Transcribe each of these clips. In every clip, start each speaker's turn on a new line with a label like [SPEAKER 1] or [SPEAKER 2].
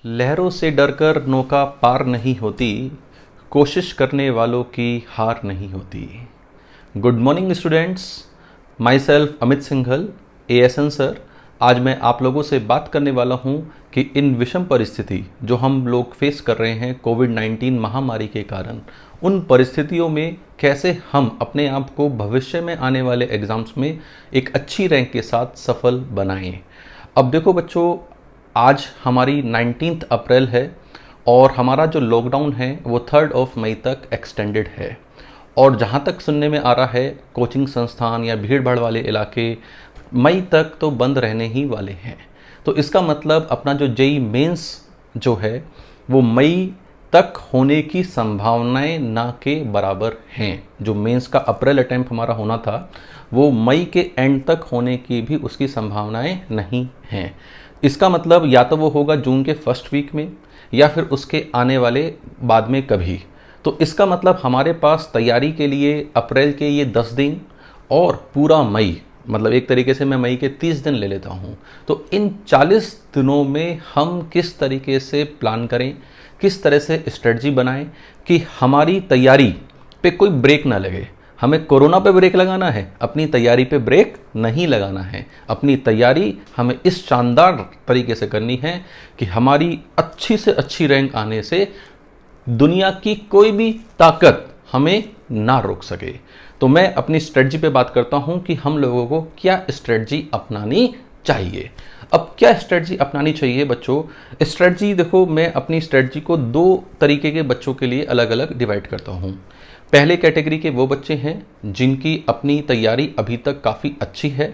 [SPEAKER 1] लहरों से डरकर नौका पार नहीं होती, कोशिश करने वालों की हार नहीं होती। Good morning students, my self Amit Singhal, ASN sir. आज मैं आप लोगों से बात करने वाला हूं कि इन विषम परिस्थिति जो हम लोग फेस कर रहे हैं कोविड-19 महामारी के कारण, उन परिस्थितियों में कैसे हम अपने आप को भविष्य में आने वाले एग्ज़ाम्स में एक अच्छी रैंक के साथ सफल बनाएं। अब देखो बच्चों, आज हमारी 19 अप्रैल है और हमारा जो लॉकडाउन है वो 3 मई तक एक्सटेंडेड है। और जहाँ तक सुनने में आ रहा है, कोचिंग संस्थान या भीड़ भाड़ वाले इलाके मई तक तो बंद रहने ही वाले हैं। तो इसका मतलब अपना जो जेईई मेंस जो है वो मई तक होने की संभावनाएं ना के बराबर हैं। जो मेंस का अप्रैल अटेम्प्ट हमारा होना था वो मई के एंड तक होने की भी उसकी संभावनाएं नहीं हैं। इसका मतलब या तो वो होगा जून के फर्स्ट वीक में या फिर उसके आने वाले बाद में कभी। तो इसका मतलब हमारे पास तैयारी के लिए अप्रैल के ये 10 दिन और पूरा मई, मतलब एक तरीके से मैं मई के 30 दिन ले लेता हूँ। तो इन 40 दिनों में हम किस तरीके से प्लान करें, किस तरह से स्ट्रेटजी बनाएं कि हमारी तैयारी पे कोई ब्रेक ना लगे। हमें कोरोना पे ब्रेक लगाना है, अपनी तैयारी पे ब्रेक नहीं लगाना है। अपनी तैयारी हमें इस शानदार तरीके से करनी है कि हमारी अच्छी से अच्छी रैंक आने से दुनिया की कोई भी ताकत हमें ना रोक सके। तो मैं अपनी स्ट्रेटजी पे बात करता हूं कि हम लोगों को क्या स्ट्रेटजी अपनानी चाहिए। अब क्या स्ट्रेटजी अपनानी चाहिए बच्चों? स्ट्रेटजी देखो, मैं अपनी स्ट्रेटजी को 2 तरीके के बच्चों के लिए अलग अलग डिवाइड करता हूं। पहले कैटेगरी के वो बच्चे हैं जिनकी अपनी तैयारी अभी तक काफ़ी अच्छी है,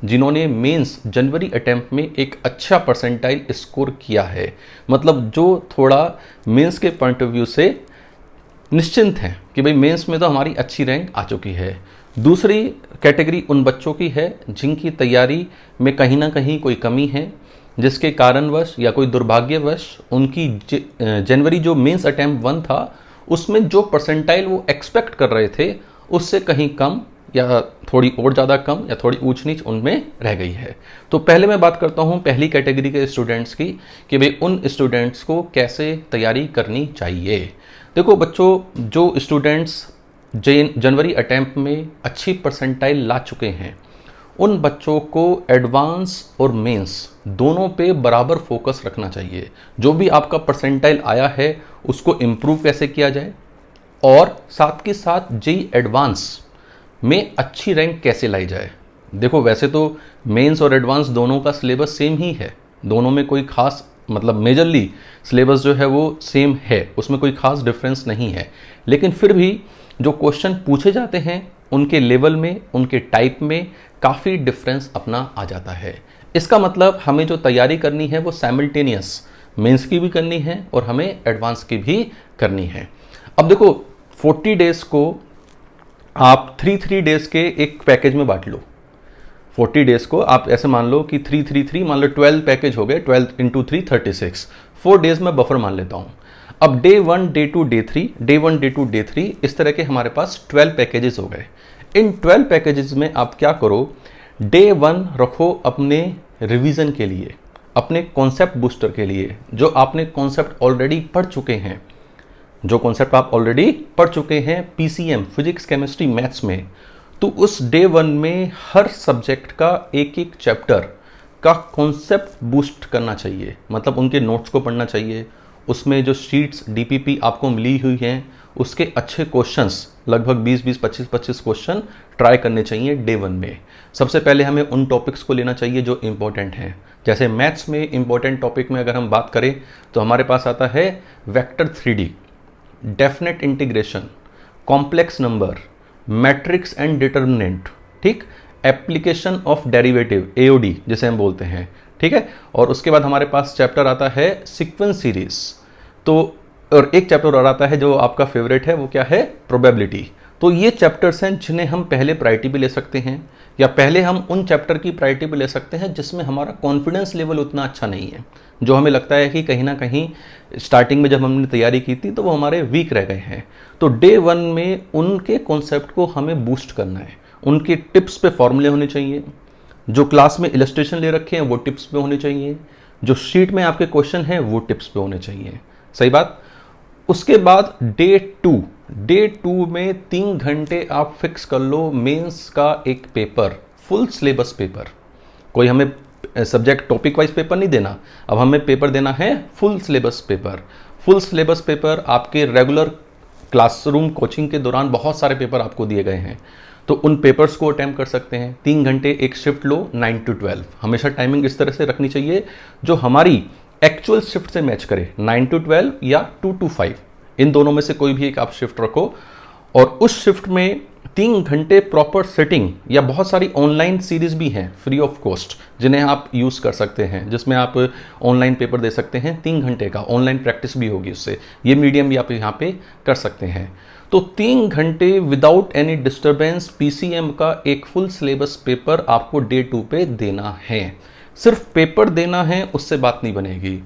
[SPEAKER 1] जिन्होंने मेंस जनवरी अटेम्प्ट में एक अच्छा परसेंटाइल स्कोर किया है, मतलब जो थोड़ा मेंस के पॉइंट ऑफ व्यू से निश्चिंत हैं कि भाई मेंस में तो हमारी अच्छी रैंक आ चुकी है। दूसरी कैटेगरी उन बच्चों की है जिनकी तैयारी में कहीं ना कहीं कोई कमी है, जिसके कारणवश या कोई दुर्भाग्यवश उनकी जनवरी जो मेंस अटेम्प्ट 1 था उसमें जो परसेंटाइल वो एक्सपेक्ट कर रहे थे उससे कहीं कम या थोड़ी और ज़्यादा कम या थोड़ी ऊंच नीच उनमें रह गई है। तो पहले मैं बात करता हूँ पहली कैटेगरी के स्टूडेंट्स की कि भाई उन स्टूडेंट्स को कैसे तैयारी करनी चाहिए। देखो बच्चों, जो स्टूडेंट्स जनवरी अटेम्प्ट में अच्छी परसेंटाइल ला चुके हैं उन बच्चों को एडवांस और मेंस दोनों पे बराबर फोकस रखना चाहिए। जो भी आपका परसेंटाइल आया है उसको इम्प्रूव कैसे किया जाए और साथ के साथ जेईई एडवांस में अच्छी रैंक कैसे लाई जाए। देखो वैसे तो मेंस और एडवांस दोनों का सिलेबस सेम ही है, दोनों में कोई खास मतलब मेजरली सिलेबस जो है वो सेम है, उसमें कोई खास डिफरेंस नहीं है। लेकिन फिर भी जो क्वेश्चन पूछे जाते हैं उनके लेवल में, उनके टाइप में काफ़ी डिफरेंस अपना आ जाता है। इसका मतलब हमें जो तैयारी करनी है वो साइमल्टेनियस मेंस की भी करनी है और हमें एडवांस की भी करनी है। अब देखो 40 डेज को आप 3 डेज के एक पैकेज में बांट लो। 40 डेज को आप ऐसे मान लो कि 3 मान लो 12 पैकेज हो गए, 12 इंटू 3 36, 4 डेज में बफर मान लेता हूँ। अब day 1 day 2 day 3, day 1 day 2 day 3, इस तरह के हमारे पास 12 पैकेजेस हो गए। इन 12 पैकेजेस में आप क्या करो, डे 1 रखो अपने रिवीजन के लिए, अपने कॉन्सेप्ट बूस्टर के लिए, जो आपने कॉन्सेप्ट ऑलरेडी पढ़ चुके हैं, जो कॉन्सेप्ट आप ऑलरेडी पढ़ चुके हैं पीसीएम फिजिक्स केमिस्ट्री मैथ्स में। तो उस डे 1 में हर सब्जेक्ट का एक एक चैप्टर का कॉन्सेप्ट बूस्ट करना चाहिए, मतलब उनके नोट्स को पढ़ना चाहिए। उसमें जो शीट्स डीपीपी आपको मिली हुई हैं उसके अच्छे क्वेश्चंस, लगभग 20-20, 25-25 क्वेश्चन ट्राई करने चाहिए डे 1 में। सबसे पहले हमें उन टॉपिक्स को लेना चाहिए जो इम्पोर्टेंट हैं। जैसे मैथ्स में इम्पोर्टेंट टॉपिक में अगर हम बात करें तो हमारे पास आता है vector 3D, definite integration, complex number, matrix and determinant, ठीक, एप्लीकेशन ऑफ डेरिवेटिव एओडी जिसे हम बोलते हैं, ठीक है। और उसके बाद हमारे पास चैप्टर आता है सीक्वेंस सीरीज। तो और एक चैप्टर और आता है जो आपका फेवरेट है, वो क्या है, प्रोबेबिलिटी। तो ये चैप्टर्स हैं जिन्हें हम पहले प्रायोरिटी भी ले सकते हैं, या पहले हम उन चैप्टर की प्रायोरिटी भी ले सकते हैं जिसमें हमारा कॉन्फिडेंस लेवल उतना अच्छा नहीं है, जो हमें लगता है कि कहीं ना कहीं स्टार्टिंग में जब हमने तैयारी की थी तो वो हमारे वीक रह गए हैं। तो डे 1 में उनके कॉन्सेप्ट को हमें बूस्ट करना है, उनके टिप्स पे फॉर्मूले होने चाहिए, जो क्लास में इलस्ट्रेशन ले रखे हैं वो टिप्स पे होने चाहिए, जो शीट में आपके क्वेश्चन हैं वो टिप्स पे होने चाहिए। सही बात। उसके बाद डे टू में 3 घंटे आप फिक्स कर लो मेंस का एक पेपर, फुल सिलेबस पेपर। कोई हमें सब्जेक्ट टॉपिक वाइज पेपर नहीं देना, अब हमें पेपर देना है full syllabus paper. Full syllabus paper आपके रेगुलर क्लासरूम कोचिंग के दौरान बहुत सारे पेपर आपको दिए गए हैं, तो उन पेपर्स को अटेम्प्ट कर सकते हैं। 3 घंटे एक शिफ्ट लो, 9 to 12। हमेशा टाइमिंग इस तरह से रखनी चाहिए जो हमारी एक्चुअल शिफ्ट से मैच करे, 9 to 12 या 2 to 5, इन दोनों में से कोई भी एक आप शिफ्ट रखो। और उस शिफ्ट में 3 घंटे प्रॉपर सेटिंग, या बहुत सारी ऑनलाइन सीरीज भी हैं फ्री ऑफ कॉस्ट जिन्हें आप यूज़ कर सकते हैं, जिसमें आप ऑनलाइन पेपर दे सकते हैं 3 घंटे का, ऑनलाइन प्रैक्टिस भी होगी उससे। ये मीडियम भी आप यहाँ पे कर सकते हैं। तो 3 घंटे विदाउट एनी डिस्टर्बेंस पीसीएम का एक फुल सिलेबस पेपर आपको डे 2 पे देना है। सिर्फ पेपर देना है उससे बात नहीं बनेगी,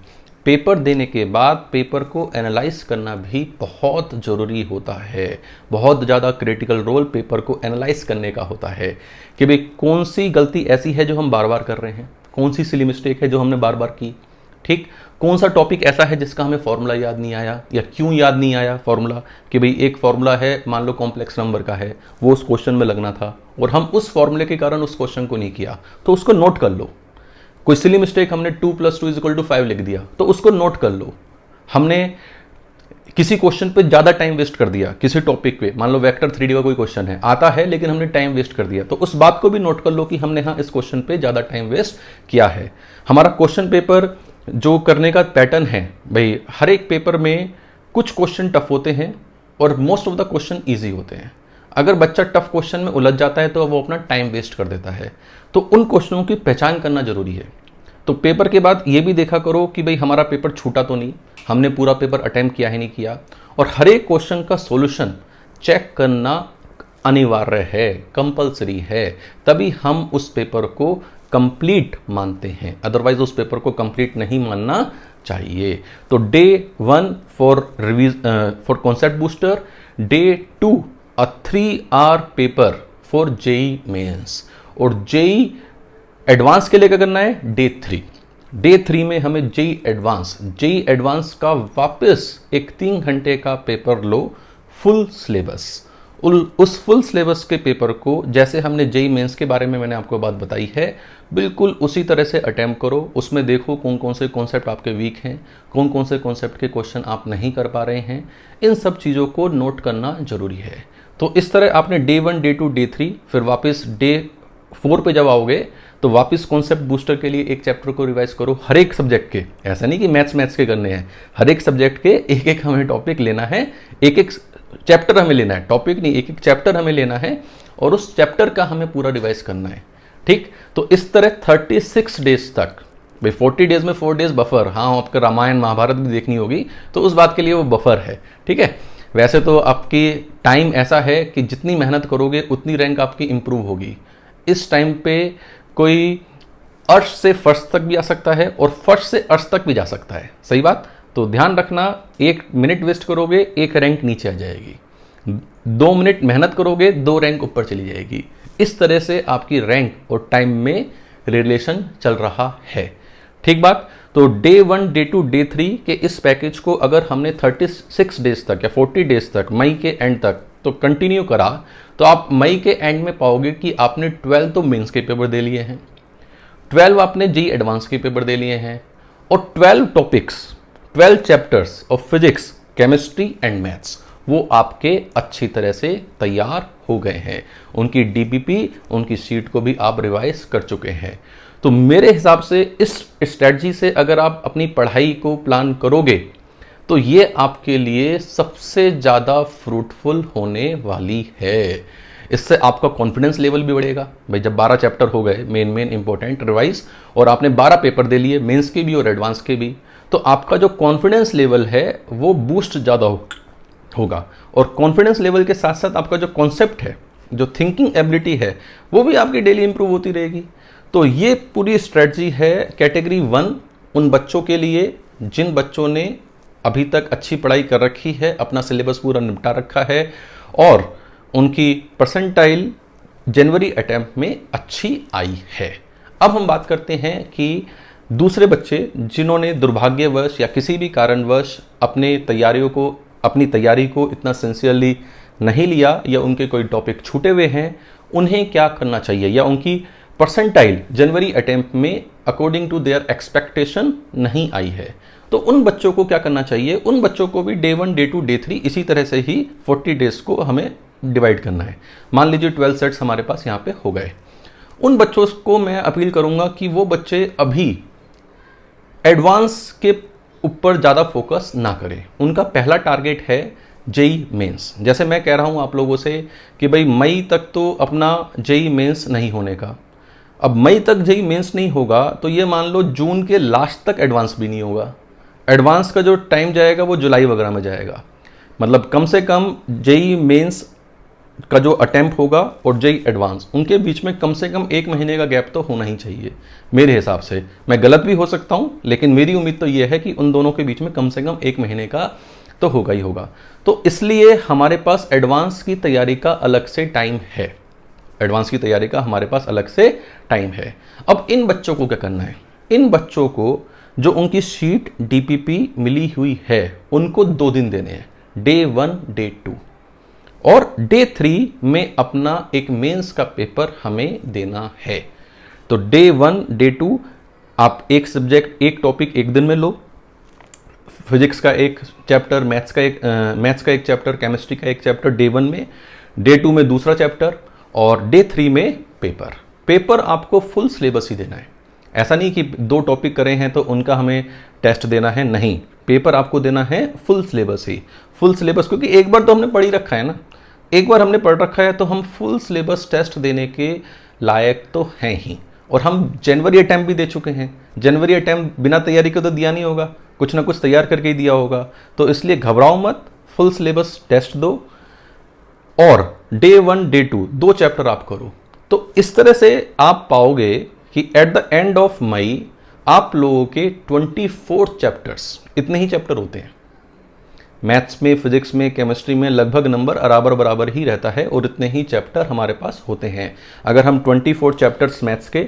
[SPEAKER 1] पेपर देने के बाद पेपर को एनालाइज करना भी बहुत ज़रूरी होता है। बहुत ज़्यादा क्रिटिकल रोल पेपर को एनालाइज करने का होता है कि भाई कौन सी गलती ऐसी है जो हम बार बार कर रहे हैं, कौन सी सिली मिस्टेक है जो हमने बार बार की, ठीक, कौन सा टॉपिक ऐसा है जिसका हमें फॉर्मूला याद नहीं आया, या क्यों याद नहीं आया फॉर्मूला, कि भाई एक फॉर्मूला है मान लो कॉम्प्लेक्स नंबर का है, वो उस क्वेश्चन में लगना था और हम उस फॉर्मूले के कारण उस क्वेश्चन को नहीं किया, तो उसको नोट कर लो। कोई सिली मिस्टेक, हमने 2 + 2 = 5 लिख दिया, तो उसको नोट कर लो। हमने किसी क्वेश्चन पे ज़्यादा टाइम वेस्ट कर दिया, किसी टॉपिक पे, मान लो वेक्टर 3D का कोई क्वेश्चन है, आता है लेकिन हमने टाइम वेस्ट कर दिया, तो उस बात को भी नोट कर लो कि हमने हाँ इस क्वेश्चन पे ज़्यादा टाइम वेस्ट किया है। हमारा क्वेश्चन पेपर जो करने का पैटर्न है, भाई हर एक पेपर में कुछ क्वेश्चन टफ होते हैं और most of the question easy होते हैं। अगर बच्चा टफ क्वेश्चन में उलझ जाता है तो वो अपना टाइम वेस्ट कर देता है, तो उन क्वेश्चनों की पहचान करना जरूरी है। तो पेपर के बाद ये भी देखा करो कि भाई हमारा पेपर छूटा तो नहीं, हमने पूरा पेपर अटेम्प्ट किया ही नहीं किया, और हर एक क्वेश्चन का सॉल्यूशन चेक करना अनिवार्य है, कंपलसरी है, तभी हम उस पेपर को कंप्लीट मानते हैं, अदरवाइज उस पेपर को कंप्लीट नहीं मानना चाहिए। तो day 1 for concept booster, day 2 a 3-hour paper for JEE mains, और जेई एडवांस के लिए क्या करना है, डे 3 में हमें जेई एडवांस का वापस एक 3 घंटे का पेपर लो, फुल सिलेबस। उस फुल सिलेबस के पेपर को जैसे हमने जेई मेंस के बारे में मैंने आपको बात बताई है, बिल्कुल उसी तरह से अटेम्प्ट करो। उसमें देखो कौन कौन से कॉन्सेप्ट आपके वीक हैं, कौन कौन से कॉन्सेप्ट के क्वेश्चन आप नहीं कर पा रहे हैं, इन सब चीज़ों को नोट करना जरूरी है। तो इस तरह आपने डे 1, डे 2, डे 3, फिर वापस डे 4 पे जब आओगे तो वापस कॉन्सेप्ट बूस्टर के लिए एक चैप्टर को रिवाइज करो, हर एक सब्जेक्ट के। ऐसा नहीं कि मैथ्स के करने हैं, हर एक सब्जेक्ट के एक एक हमें टॉपिक लेना है, एक एक चैप्टर हमें लेना है, टॉपिक नहीं, एक एक चैप्टर हमें लेना है और उस चैप्टर का हमें पूरा रिवाइज करना है, ठीक। तो इस तरह 36 डेज तक, भाई 40 डेज में 4 डेज बफर, हाँ आपका रामायण महाभारत भी देखनी होगी तो उस बात के लिए वो बफर है, ठीक है। वैसे तो आपकी टाइम ऐसा है कि जितनी मेहनत करोगे उतनी रैंक आपकी इंप्रूव होगी। इस टाइम पे कोई अर्श से फर्श तक भी आ सकता है और फर्श से अर्श तक भी जा सकता है, सही बात। तो ध्यान रखना, 1 मिनट वेस्ट करोगे 1 रैंक नीचे आ जाएगी, 2 मिनट मेहनत करोगे 2 रैंक ऊपर चली जाएगी। इस तरह से आपकी रैंक और टाइम में रिलेशन चल रहा है, ठीक बात। तो डे 1, डे 2, डे 3 के इस पैकेज को अगर हमने 36 डेज तक या 40 डेज तक, मई के एंड तक तो कंटिन्यू करा, तो आप मई के एंड में पाओगे कि आपने 12 तो मेंस के पेपर दे लिए हैं, 12 आपने जी एडवांस के पेपर दे लिए हैं, और 12 topics, 12 chapters of physics, chemistry and maths वो आपके अच्छी तरह से तैयार हो गए हैं। उनकी डीपीपी, उनकी सीट को भी आप रिवाइज कर चुके हैं। तो मेरे हिसाब से इस स्ट्रेटजी से अगर आप अपनी पढ़ाई को प्लान करोगे तो ये आपके लिए सबसे ज़्यादा फ्रूटफुल होने वाली है। इससे आपका कॉन्फिडेंस लेवल भी बढ़ेगा। भाई जब 12 चैप्टर हो गए मेन इंपॉर्टेंट रिवाइज, और आपने 12 पेपर दे लिए मेंस के भी और एडवांस के भी, तो आपका जो कॉन्फिडेंस लेवल है वो बूस्ट ज़्यादा होगा। और कॉन्फिडेंस लेवल के साथ साथ आपका जो कॉन्सेप्ट है, जो थिंकिंग एबिलिटी है, वो भी आपकी डेली इंप्रूव होती रहेगी। तो ये पूरी स्ट्रेटजी है कैटेगरी 1 उन बच्चों के लिए जिन बच्चों ने अभी तक अच्छी पढ़ाई कर रखी है, अपना सिलेबस पूरा निपटा रखा है और उनकी परसेंटाइल जनवरी अटेम्प्ट में अच्छी आई है। अब हम बात करते हैं कि दूसरे बच्चे जिन्होंने दुर्भाग्यवश या किसी भी कारणवश अपनी तैयारी को इतना सिंसियरली नहीं लिया या उनके कोई टॉपिक छूटे हुए हैं, उन्हें क्या करना चाहिए, या उनकी परसेंटाइल जनवरी अटेम्प्ट में अकॉर्डिंग टू देयर एक्सपेक्टेशन नहीं आई है, तो उन बच्चों को क्या करना चाहिए? उन बच्चों को भी डे 1, डे 2, डे 3 इसी तरह से ही 40 डेज को हमें डिवाइड करना है। मान लीजिए 12 सेट्स हमारे पास यहाँ पे हो गए। उन बच्चों को मैं अपील करूंगा कि वो बच्चे अभी एडवांस के ऊपर ज़्यादा फोकस ना करें। उनका पहला टारगेट है जेई मेंस। जैसे मैं कह रहा हूँ आप लोगों से कि भाई मई तक तो अपना जेई मेंस नहीं होने का। अब मई तक जेई मेंस नहीं होगा तो ये मान लो जून के लास्ट तक एडवांस भी नहीं होगा। एडवांस का जो टाइम जाएगा वो जुलाई वगैरह में जाएगा। मतलब कम से कम जेई मेंस का जो अटेम्प्ट होगा और जेई एडवांस, उनके बीच में कम से कम 1 महीने का गैप तो होना ही चाहिए मेरे हिसाब से। मैं गलत भी हो सकता हूँ, लेकिन मेरी उम्मीद तो ये है कि उन दोनों के बीच में कम से कम 1 महीने का तो होगा ही होगा। तो इसलिए हमारे पास एडवांस की तैयारी का अलग से टाइम है। एडवांस की तैयारी का हमारे पास अलग से टाइम है। अब इन बच्चों को क्या करना है? इन बच्चों को जो उनकी शीट डीपीपी मिली हुई है उनको 2 दिन देने हैं, डे 1, डे 2, और डे 3 में अपना एक मेंस का पेपर हमें देना है। तो डे 1, डे 2 आप एक सब्जेक्ट, एक टॉपिक एक दिन में लो। फिजिक्स का एक चैप्टर, मैथ्स का एक चैप्टर, केमिस्ट्री का एक चैप्टर डे 1 में, डे 2 में दूसरा चैप्टर, और डे 3 में पेपर आपको फुल सिलेबस ही देना है। ऐसा नहीं कि 2 टॉपिक करे हैं तो उनका हमें टेस्ट देना है, नहीं, पेपर आपको देना है फुल सिलेबस ही। फुल सिलेबस क्योंकि एक बार तो हमने पढ़ ही रखा है ना, एक बार हमने पढ़ रखा है तो हम फुल सिलेबस टेस्ट देने के लायक तो हैं ही। और हम जनवरी अटैम्प्ट भी दे चुके हैं। जनवरी अटैम्प्ट बिना तैयारी के तो दिया नहीं होगा, कुछ ना कुछ तैयार करके ही दिया होगा। तो इसलिए घबराओ मत, फुल सिलेबस टेस्ट दो और डे 1, डे 2 2 चैप्टर आप करो। तो इस तरह से आप पाओगे कि एट द एंड ऑफ मई आप लोगों के 24 चैप्टर्स, इतने ही चैप्टर होते हैं। मैथ्स में, फिजिक्स में, केमिस्ट्री में लगभग नंबर बराबर ही रहता है और इतने ही चैप्टर हमारे पास होते हैं। अगर हम 24 चैप्टर्स मैथ्स के,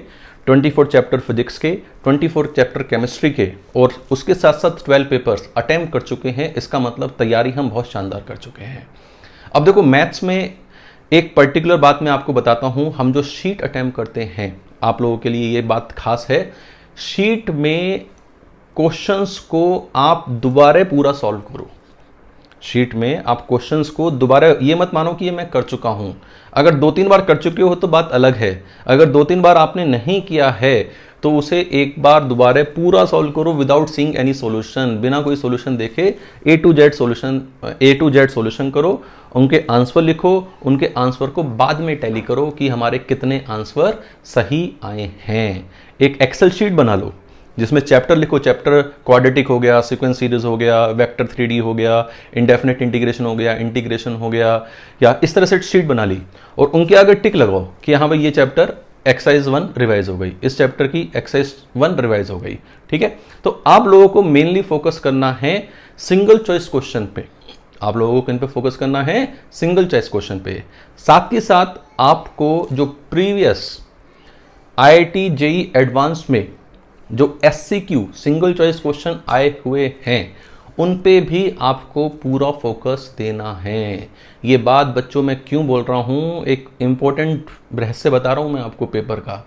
[SPEAKER 1] 24 चैप्टर फिजिक्स के, 24 चैप्टर केमिस्ट्री के और उसके साथ साथ 12 पेपर्स अटेम्प्ट कर चुके हैं, इसका मतलब तैयारी हम बहुत शानदार कर चुके हैं। अब देखो मैथ्स में एक पर्टिकुलर बात मैं आपको बताता हूं। हम जो शीट अटेम्प्ट करते हैं, आप लोगों के लिए ये बात खास है, शीट में क्वेश्चंस को आप दोबारा पूरा सॉल्व करो। शीट में आप क्वेश्चंस को दोबारा, ये मत मानो कि ये मैं कर चुका हूं। अगर 2-3 बार कर चुके हो तो बात अलग है। अगर 2-3 बार आपने नहीं किया है तो उसे एक बार दोबारा पूरा सॉल्व करो विदाउट सीइंग एनी सॉल्यूशन, बिना कोई सॉल्यूशन देखे ए टू जेड सॉल्यूशन करो। उनके आंसर लिखो, उनके आंसर को बाद में टैली करो कि हमारे कितने आंसर सही आए हैं। एक एक्सेल शीट बना लो जिसमें चैप्टर लिखो, चैप्टर क्वाड्रेटिक हो गया, सीक्वेंस सीरीज हो गया, वेक्टर 3D हो गया, इंडेफिनेट इंटीग्रेशन हो गया, इंटीग्रेशन हो गया, या इस तरह से शीट बना ली और उनके आगे टिक लगाओ कि हाँ भाई ये चैप्टर एक्सरसाइज 1 रिवाइज हो गई, इस चैप्टर की एक्सरसाइज 1 रिवाइज हो गई। ठीक है, तो आप लोगों को मेनली फोकस करना है सिंगल चॉइस क्वेश्चन पे। आप लोगों को इन पे फोकस करना है सिंगल चॉइस क्वेश्चन पे। साथ ही साथ आपको जो प्रीवियस IIT JEE एडवांस में जो SCQ सिंगल चॉइस क्वेश्चन आए हुए हैं उन पे भी आपको पूरा फोकस देना है। ये बात बच्चों मैं क्यों बोल रहा हूँ, एक इम्पोर्टेंट रहस्य बता रहा हूँ मैं आपको। पेपर का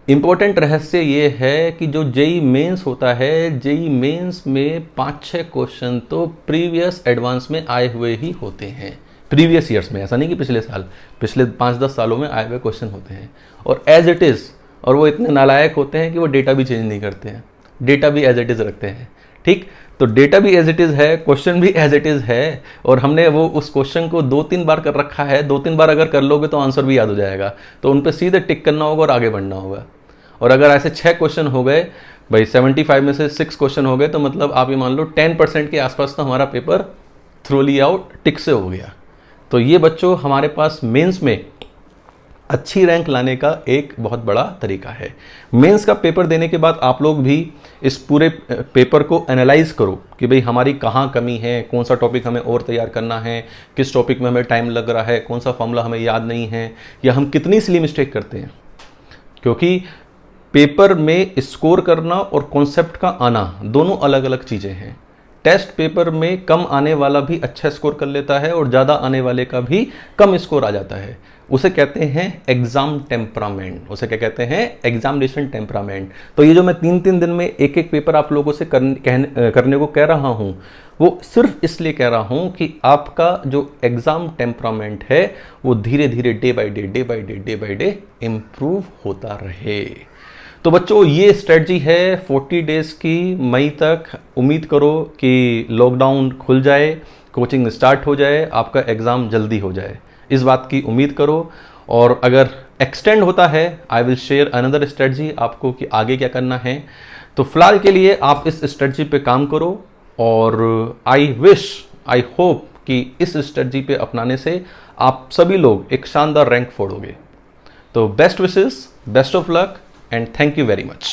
[SPEAKER 1] इम्पोर्टेंट रहस्य ये है कि जो जेई मेंस होता है, जेई मेंस में 5-6 क्वेश्चन तो प्रीवियस एडवांस में आए हुए ही होते हैं। प्रीवियस ईयर्स में, ऐसा नहीं कि पिछले साल, पिछले 5-10 सालों में आए हुए क्वेश्चन होते हैं और एज इट इज़। और वो इतने नालायक होते हैं कि वो डेटा भी चेंज नहीं करते हैं, डेटा भी एज इट इज़ रखते हैं। ठीक, तो डेटा भी एज इट इज़ है, क्वेश्चन भी एज इट इज़ है, और हमने वो उस क्वेश्चन को 2-3 बार कर रखा है। 2-3 बार अगर कर लोगे तो आंसर भी याद हो जाएगा, तो उन पर सीधे टिक करना होगा और आगे बढ़ना होगा। और अगर ऐसे 6 क्वेश्चन हो गए भाई, 75 में से 6 क्वेश्चन हो गए, तो मतलब आप ये मान लो 10% के आसपास तो हमारा पेपर थ्रोली आउट टिक से हो गया। तो ये बच्चों हमारे पास मेंस में अच्छी रैंक लाने का एक बहुत बड़ा तरीका है। मेंस का पेपर देने के बाद आप लोग भी इस पूरे पेपर को एनालाइज करो कि भाई हमारी कहाँ कमी है, कौन सा टॉपिक हमें और तैयार करना है, किस टॉपिक में हमें टाइम लग रहा है, कौन सा फॉर्मूला हमें याद नहीं है, या हम कितनी सिली मिस्टेक करते हैं। क्योंकि पेपर में स्कोर करना और कॉन्सेप्ट का आना दोनों अलग अलग चीज़ें हैं। टेस्ट पेपर में कम आने वाला भी अच्छा स्कोर कर लेता है और ज़्यादा आने वाले का भी कम स्कोर आ जाता है। उसे कहते हैं एग्जाम टेम्परामेंट। उसे क्या कहते हैं? Examination temperament. तो ये जो मैं 3-3 दिन में एक एक पेपर आप लोगों से करने को कह रहा हूँ, वो सिर्फ इसलिए कह रहा हूँ कि आपका जो एग्जाम टेम्परामेंट है वो धीरे धीरे डे बाय डे इम्प्रूव होता रहे। तो बच्चों, ये स्ट्रेटजी है 40 डेज की। मई तक उम्मीद करो कि लॉकडाउन खुल जाए, कोचिंग स्टार्ट हो जाए, आपका एग्ज़ाम जल्दी हो जाए, इस बात की उम्मीद करो। और अगर एक्सटेंड होता है, I will share another strategy आपको कि आगे क्या करना है। तो फिलहाल के लिए आप इस स्ट्रेटजी पे काम करो और आई होप कि इस स्ट्रेटजी पे अपनाने से आप सभी लोग एक शानदार रैंक फोड़ोगे। तो best wishes, best of luck, and thank you very much.